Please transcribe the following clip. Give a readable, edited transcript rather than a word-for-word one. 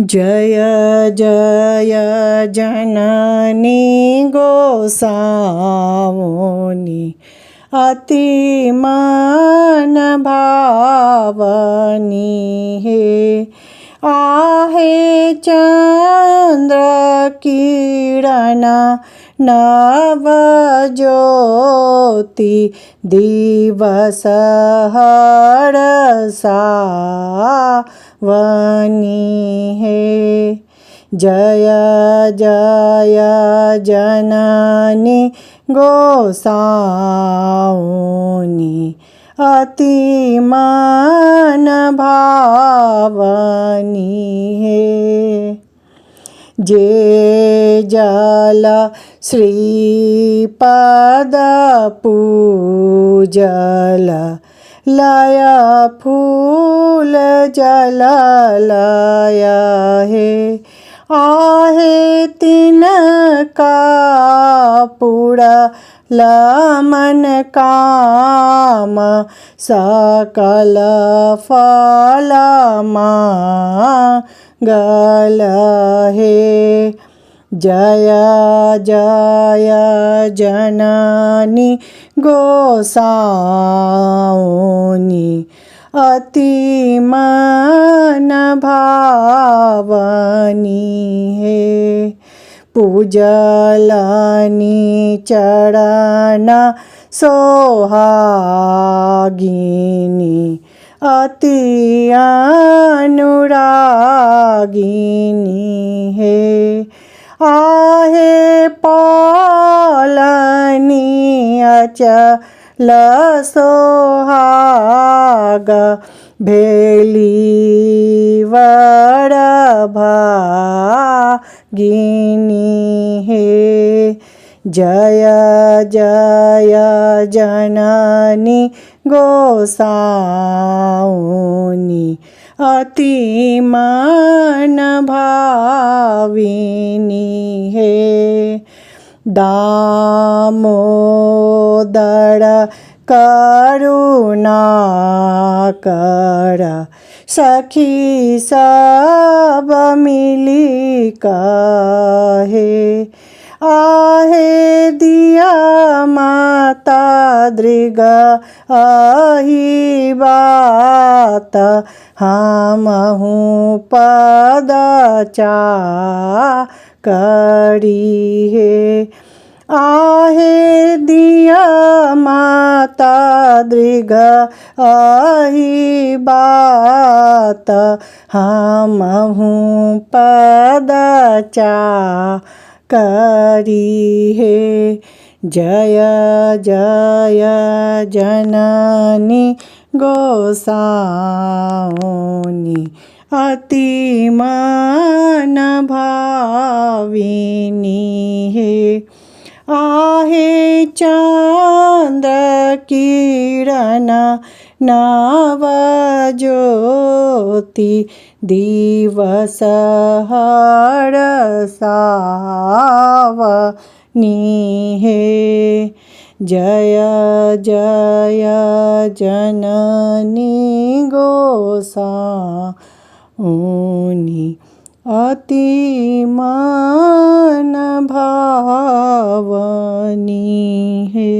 जय जय जननी गोसाउनी अति मन भावनी हे। आहे चंद्र किरण नव ज्योति दिवस हरसावनी हे। जय जय जननी गोसाउनी अति मन भावनी हे। जे जल श्रीपद पूजल लय फूल जल लय हे। आहे तिनका पूरल मन काम सकल फल मंगल हे। जय जय जननी गोसाउनी अति मन भावनी हे। पूजलनी चरण सोहागिनी अति अनुरागिनी हे। आहे पालनी अचल सोहाग भेली वर भागिनी हे। जय जय जननी गोसाउनी अति मन भाविनी हे। दामोदर करुणाकर सखी सब मिली कहे। आहे दिया माता दृग अहि बात हमहु पद चाकरी हे। आहे दिया माता दृग अहि बात हमहु पद चाकरी हे। जय जय जननी गोसाउनी अति मन भाविनी हे। आहे चंद्र किरण नव ज्योति दिवस हरसावनी हे। जय जय जननी गोसाउनी अति मन भावनी हे।